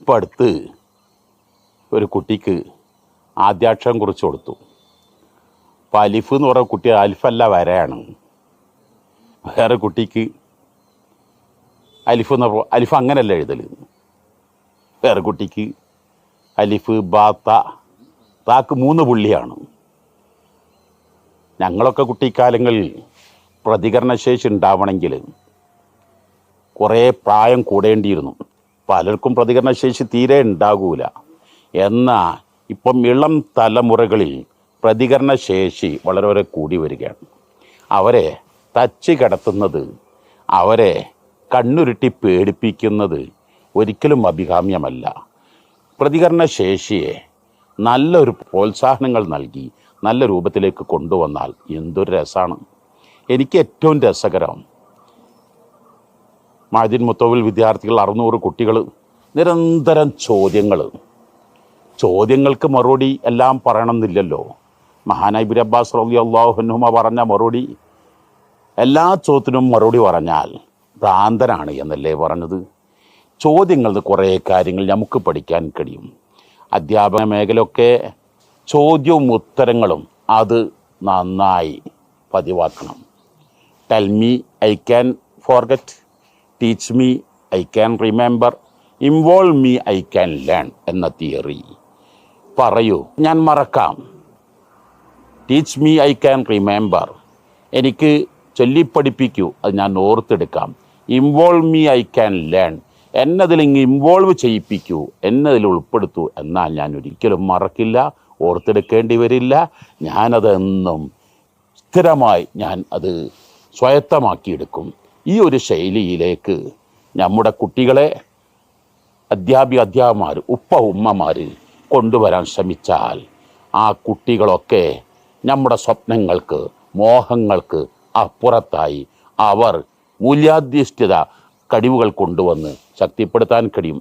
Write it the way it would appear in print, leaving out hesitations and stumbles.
ഇപ്പം അടുത്ത് ഒരു കുട്ടിക്ക് ആദ്യാക്ഷരം കുറിച്ച് കൊടുത്തു. അപ്പം അലിഫ് എന്ന് പറയുന്ന കുട്ടി അലിഫല്ല വരയാണ്. വേറെ കുട്ടിക്ക് അലിഫ് എന്ന് പറഞ്ഞ അലിഫ് അങ്ങനെയല്ല എഴുതൽ. വേറെ കുട്ടിക്ക് അലിഫ് ബാത്ത താക്ക് 3 പുള്ളിയാണ്. ഞങ്ങളൊക്കെ കുട്ടിക്കാലങ്ങളിൽ പ്രതികരണശേഷി ഉണ്ടാവണമെങ്കിൽ കുറേ പ്രായം കൂടേണ്ടിയിരുന്നു. പലർക്കും പ്രതികരണശേഷി തീരെ ഉണ്ടാകൂല. എന്നാൽ ഇപ്പം ഇളം തലമുറകളിൽ പ്രതികരണശേഷി വളരെ വളരെ കൂടി വരികയാണ്. അവരെ തച്ച് കിടത്തുന്നത്, അവരെ കണ്ണുരുട്ടി പേടിപ്പിക്കുന്നത് ഒരിക്കലും അഭികാമ്യമല്ല. പ്രതികരണശേഷിയെ നല്ലൊരു പ്രോത്സാഹനങ്ങൾ നൽകി നല്ല രൂപത്തിലേക്ക് കൊണ്ടുവന്നാൽ എന്തൊരു രസമാണ്. എനിക്ക് ഏറ്റവും രസകരം മഅദിൻ മുത്തവൽ വിദ്യാർത്ഥികൾ 600 കുട്ടികൾ നിരന്തരം ചോദ്യങ്ങൾക്ക് മറുപടി എല്ലാം പറയണമെന്നില്ലല്ലോ. മഹാനായ ഇബ്നു അബ്ബാസ് റളിയല്ലാഹു അൻഹുമ പറഞ്ഞ മറുപടി, എല്ലാ ചോദ്യത്തിനും മറുപടി പറഞ്ഞാൽ ഭ്രാന്തനാണ് എന്നല്ലേ പറഞ്ഞത്. ചോദ്യങ്ങളിൽ നിന്ന് കുറേ കാര്യങ്ങൾ നമുക്ക് പഠിക്കാൻ കഴിയും. അധ്യാപന മേഖലയൊക്കെ ചോദ്യവും ഉത്തരങ്ങളും അത് നന്നായി പതിവാക്കണം. Tell me I can forget, teach me I can remember, involve me I can learn എന്ന തിയറി. പറയൂ, ഞാൻ മറക്കാം. Teach me I can remember, എനിക്ക് ചൊല്ലിപ്പഠിപ്പിക്കൂ, അത് ഞാൻ ഓർത്തെടുക്കാം. Involve me I can learn, എന്നതിൽ ഇൻവോൾവ് ചെയ്യിപ്പിക്കൂ, എന്നതിൽ ഉൾപ്പെടുത്തൂ, എന്നാൽ ഞാൻ ഒരിക്കലും മറക്കില്ല, ഓർത്തെടുക്കേണ്ടി വരില്ല. ഞാനതെന്നും സ്ഥിരമായി ഞാൻ അത് സ്വായത്തമാക്കിയെടുക്കും. ഈ ഒരു ശൈലിയിലേക്ക് നമ്മുടെ കുട്ടികളെ അധ്യാപകന്മാർ, ഉമ്മമാർ കൊണ്ടുവരാൻ ശ്രമിച്ചാൽ ആ കുട്ടികളൊക്കെ നമ്മുടെ സ്വപ്നങ്ങൾക്ക്, മോഹങ്ങൾക്ക് അപ്പുറത്തായി അവർ മൂല്യാധിഷ്ഠിത കഴിവുകൾ കൊണ്ടുവന്ന് ശക്തിപ്പെടുത്താൻ കഴിയും.